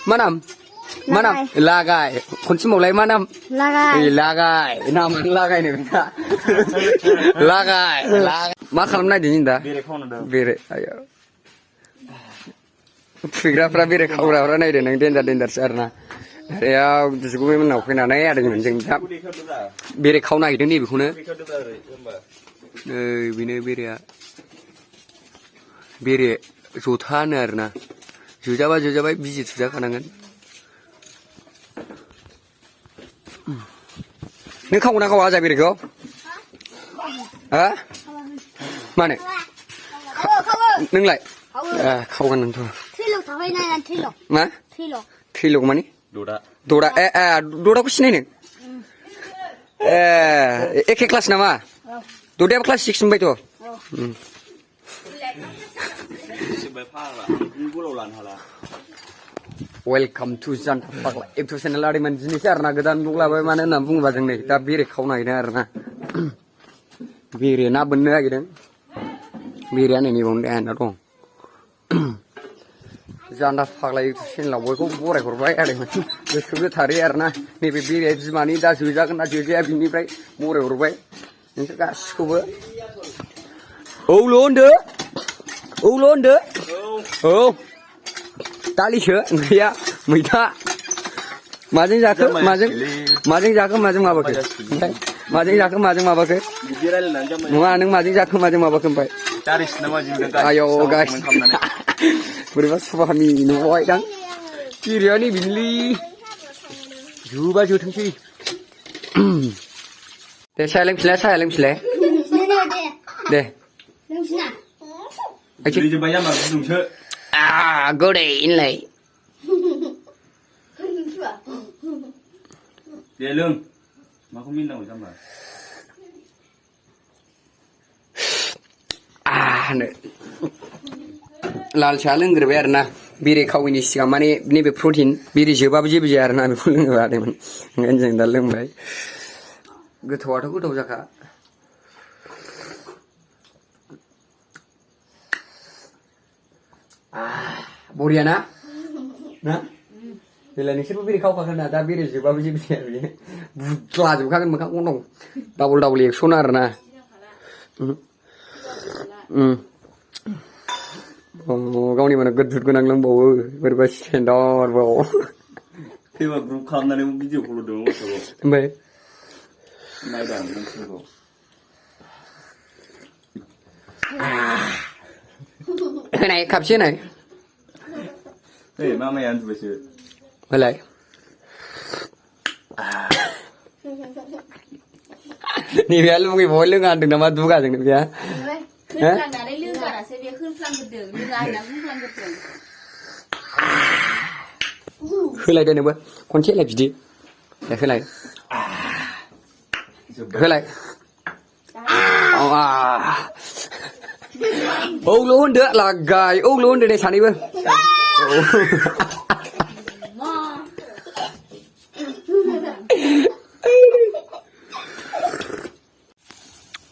Manam Manam Lagai Kunsimulai Manam Lagai Naman Lagai ni Lagai Makam na din da Bere ayo Figra bere kaura ora nai den dendar sarna ya disugui menau fैनानै आरो जों दा बेरे खाव नागिरदों नै बेखौनो बेनो बेरे जथानो आरोना जोजाबाय बिजि थुजाखानांगोन नों खावना खावा जा बेरेखौ हा मानो नोंलाय खावगोन नोंथ' थैलक थाबाय नायनानै थैलक मा थैलक माने Dora Dora ku sini nih Eke kelas nama Dora kelas 6 sampai tuh Welcome to Janta Pakla itu channel lari man jenis arna gedan bungla bae mana nambung bajeng nih da bire khauna ina arna bire na benno agideng bire ani ni bong dan dong Janda Pakla itu channel bयखौ बराय हरबाय आरो गोसो थारै आरोना नैबे बेरे बिमानि दा जोजागोन ना जोजाया बिनिफ्राय बराय हरबाय नोंसोर गासिखौबो औल' होनदो औ दालिसो ओंख्रिया मैथा माजों जाखो माजों माबाखो ओमफ्राय माजों जाखो माजों माबाखो नङा नों माजों जाखो माजों माबाखो ओमफ्राय आयौ गाइस बोरैबा सुबाहामि नुबाय दां बेरेयानो बिनोलै जोबा जोथोंसै दे साहा लोंफिनलाय दे गोदै होनलाय दे लों माखौ मिनिनांगौ जाम्बा लाल साहा लोंग्रोबाय आरोना बेरे खावैनि सिगां माने नैबे प्रटिन बेरे जोबाबो जेबो जाया आरोना बेखौ लोङोबा आदैमोन ओंखायनो जों दा लोंबाय गोथावाथ' गोथाव जाखा बरिया ना देलाय नोंसोरबो बेरे खावखागोन ना दा बेरे जोबाबो जेबो जाया बेयो बुद्लाजोबखागोन मोखां उनाव डाबल एक्सन आरोना गावनि माने गोदुद गोनां लोंबावो बोरैबा स्टेन्डार्ड बाव फैबा ग्रुप खालामनानै भिडिअखौल' दङ ओमफ्राय नायदां नोंसोरखौ होनाय खाबसे होनाय मामाया उन्दुबायसो होलाय नैबेया लुगैबावबाय लोङा होनदों नामा दुगाजों नैबेया होनफ्लांनानै लोंगारासो बे होनफ्लांग्रोदों लोङा होनना बुंफ्लांग्रोदों होलाय दे नोंबो खनसे होलाय बिदि होलाय औल' होनदो लागाय औल' होनदो दे सानैबो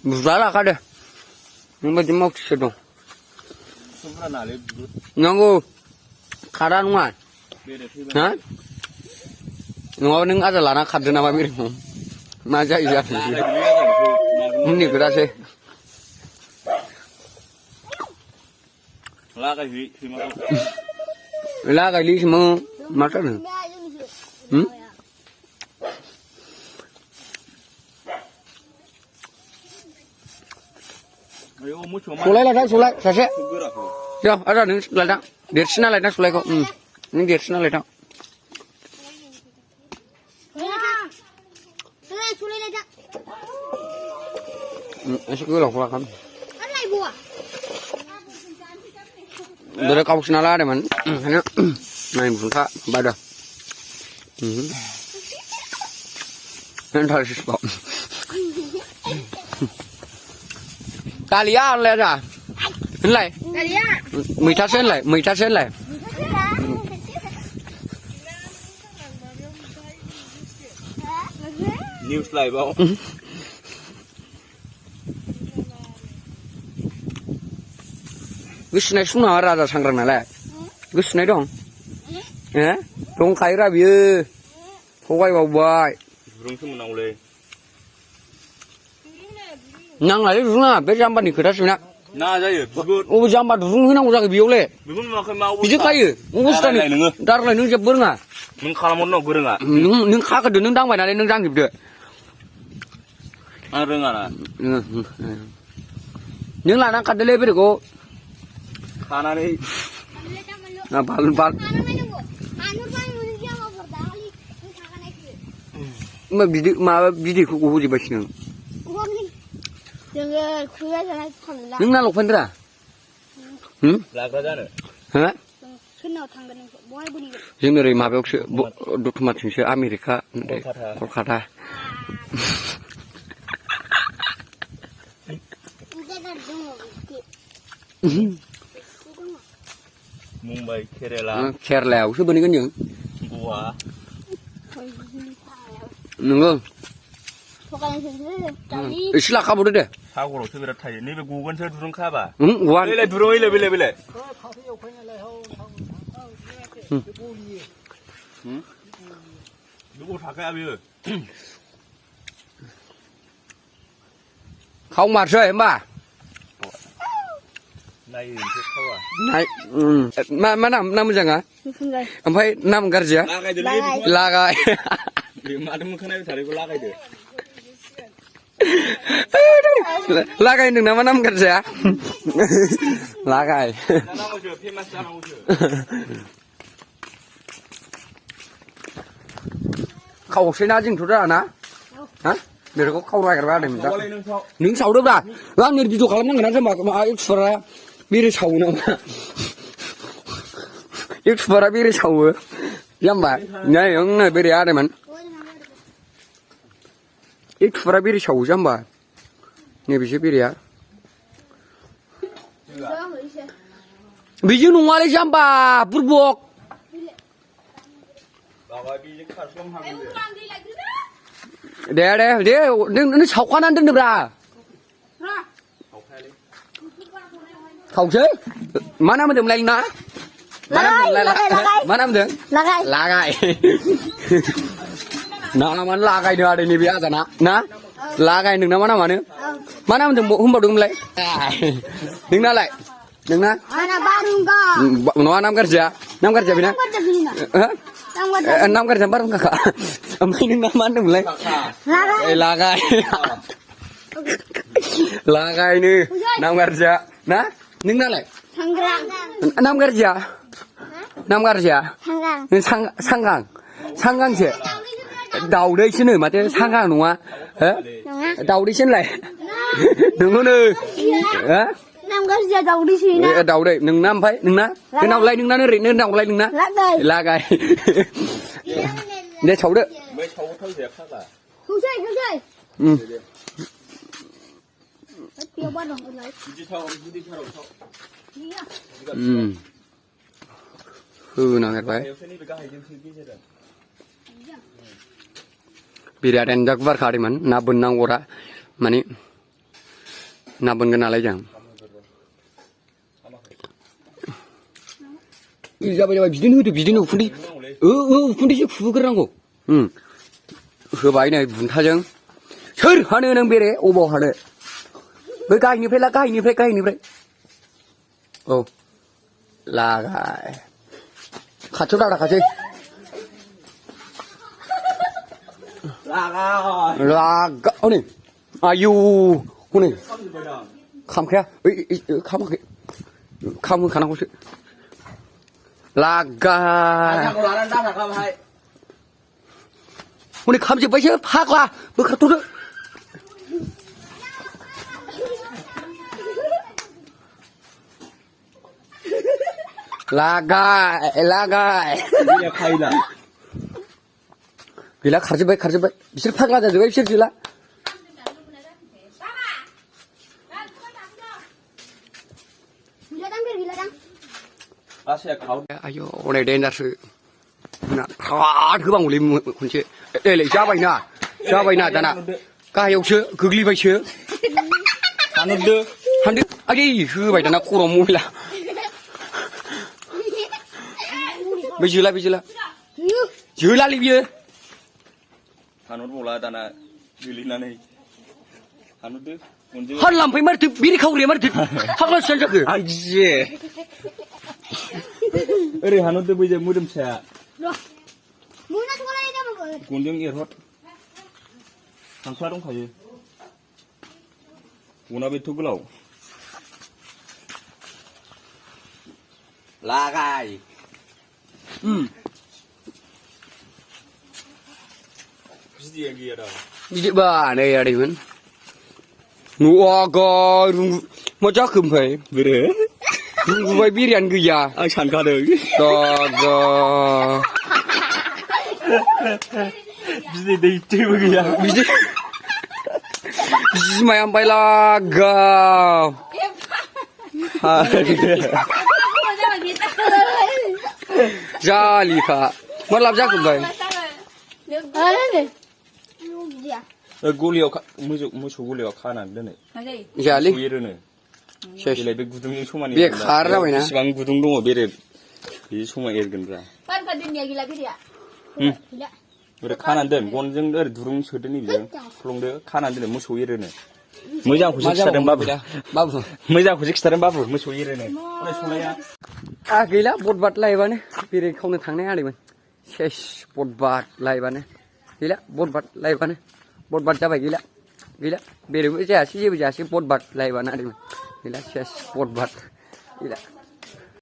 बुजा लाखादो नोंबायदि मावथिसो दं नांगौ खारा नङा हा नङाबा नों आजा लाना खारदो नामा बेरेखौ मा जायो जाखो उननि खोथासै लागायलै सम मा जादों सलाय लायदां सलाय सासे जाव आदा नों लायदां देरसिना लायदां सलायखौ नों देरसिना लायदां एसे गोलावखौ लाखाम दरे गावसोना लादोंमोन ओंखायनो नायनो बुंखा बादा Interesting. Dalia lên à? Lên lại. Mười thắt sen lại, mười thắt sen lại. News lại bao. Cái này xuống nào ra ra sang rừng này lại. Cái này đâu? Hả? दंखायोरा बियो थगायबावबाय दुरुंसो मोननांगौलै नांलालै दुरुङा बे जाम्बानि खोथासो ना ना जायो बिगुर अबे जाम्बा दुरुं होनांगौ जाखो बेयावलाय बिगुर नुवाखै मा बिदि खायो अबस्थानि नोङो दारलाय नों जेबो रोङा नों खालामहरनांगौ गोरोङा नों खागोदो नों दांबायनानै नों दांजोबदो आं रोङा ना नों लानानै खारदोलै बेरेखौ खानानै बाल बाल बिदै माबा बिदैखौ गहोजोब्बायसो नों जोङो खुया जानाय थांला नों ना लफायनद्रा लाग्रा जानो हो सोरनाव थांगोन नोंखौ बहाय बोनिगोन जों ओरै माबायावसो दतमाथिंसो आमेरिका कलकाता मुम्बाइ केरेला केरेलायावसो बोनहैगोन जों गवा नोङो थगायनोसै एसे लाखाबावदो दे सागरावसो बिराद थायो नैबे गगोनसो दुरुं खाबा गवा बेलाय दुरुं बेलाय बेयाव थाखाया बेयो खावमारसै होमबा नायनोसो खावा मा नाम मोजाङा ओमफ्राय नाम गाज्रिया लागायदोलै लागाय बे माथो मोखां नायबाय थानायखौ लागायदो लागायदों नामा नाम गाज्रिया लागाय जानांगौसो फेमास जानांगौसो खावसैना जोंथ' दाना हा बेखौ खावनो नागिरबा आदै दा सावलाय नों साव नों सावदोब्रा आं नै भिडिअ खालामनांगोन ना जोंबा इउटुबारा बेरे सावो नामा इउटुबारा बेरे सावो जाम्बा नै नै बेरे आदैमोन इउटुबारा बेरे सावो जाम्बा नैबेसो बेरेया बिजों नङालै जाम्बा बुरबक बाबा बेजों खारसलाम हागोन दे नों सावखानानै दोनदोब्रा खावसै मा नाम होनदोंमोनलाय नोंना मा नाम होनदों लागाय नामानो लागायदों आदै नैबे आजाना ना लागायदों ना मा नामानो मा नाम होनदों होनबावदोंमोनलाय नोंनालाय नोंना नङा नाम गाज्रिया बेना नाम गाज्रिया बारहुंखाखा ओमफ्राय नोंना मा होनदोंमोनलाय लागाय लागायनो नाम गाज्रिया ना नोंनालाय नाम गाज्रिया सांगांसो दाउदैसोनो माथो सांगां नङा हो दाउदैसो होनलाय नोंगौनो हो नाम गाज्रिया दाउदैसोना दाउदै नोंना ओमफ्राय नोंना नोंनावलाय नोंना ओरैनो नावलाय नोंना लागाय दे सावदो ओमफ्राय सावथाव जाया खाबा खौसै बिदि थाव बिदि थाराव थाव होनांगोरबाय गाहायावसो नैबे गाहायजोंसो गेजेराव बिराद एनजाक बारखादोंमोन ना बोननांगौरा माने ना बोनगोन नालाय जों जाबाय बिदिनो होदो बिदिनो उखुन्दै उखुन्दैसो खुबोग्रोनांगौ होबाय नै बुन्थाजों सोर हानो नों बेरे अबाव हानो बै गाहायनिफ्राय औ लागाय खाथियाव दादाखासै लागा हनै आयु हनै खामखाया खामाखै खामहोखानांगौसो लागाय हनै खामजोब्बायसो फाग्ला बोखारथ'दो लागाय गैला खारजोब्बाय बिसोर फाग्ला जाजोब्बाय बिसोर गैला आयौ हनै देन्जारसो थाद होबांगौलै खनसे एलै जाबायना दाना गाहायावसो गोग्लैबायसो हानदो आयै होबाय दाना खर' मैला बे जोला जोलालै बियो हानहरबावला दाना गोलैनानै हानहरदो मोनजो हान लांफै मारथो बिरि खावरिया मारथो फाग्लासो जाखो आं गियो ओरै हानहरदो बैजों मोदोम साया र' मोना सलाय जाबाय गनजों एरहर खांख्ला दंखायो गना बेथ' गोलाव लागाय बिदैया गैया दा बिदि बा नै आदैमोन नुवागा मा जाखो ओमफ्राय बोरो रुबाय बिरियानो गैया आं सानखादों दागा बिदै दैथेबो गैया बिदि बिमाया ओमफ्राय लागा जालिखा मा लाब जाखो ओमफ्राय गलियाव मोसौ गलियाव खानानै दोनो जायालै एरोनो सेस बेलाय बे गुदुंजों समान बे खार जाबायना बेसेबां गुदुं दङ बेरे बे समान एरगोनब्रा Pan ka din niya gila biria. ओरै खानानै दोन गनजों ओरै दुरुं सोदो नैबेजों सुफ्लंदो खानानै दोनो मोसौ एरोनो मोजांखौसो खिथादों बाबु बाबु मोजांखौसो खिथादों बाबु मोसौ एरोनो हनै सलाया गैला बदबाद लायबानो बेरे खावनो थांनाय आदैमोन सेस बदबाद लायबानो गैला बदबाद लायबानो बदबाद जाबाय गैला गैला बेरेबो जायासै जेबो जायासै बदबाद लायबानो आदैमोन गैला सेस बदबाद गैला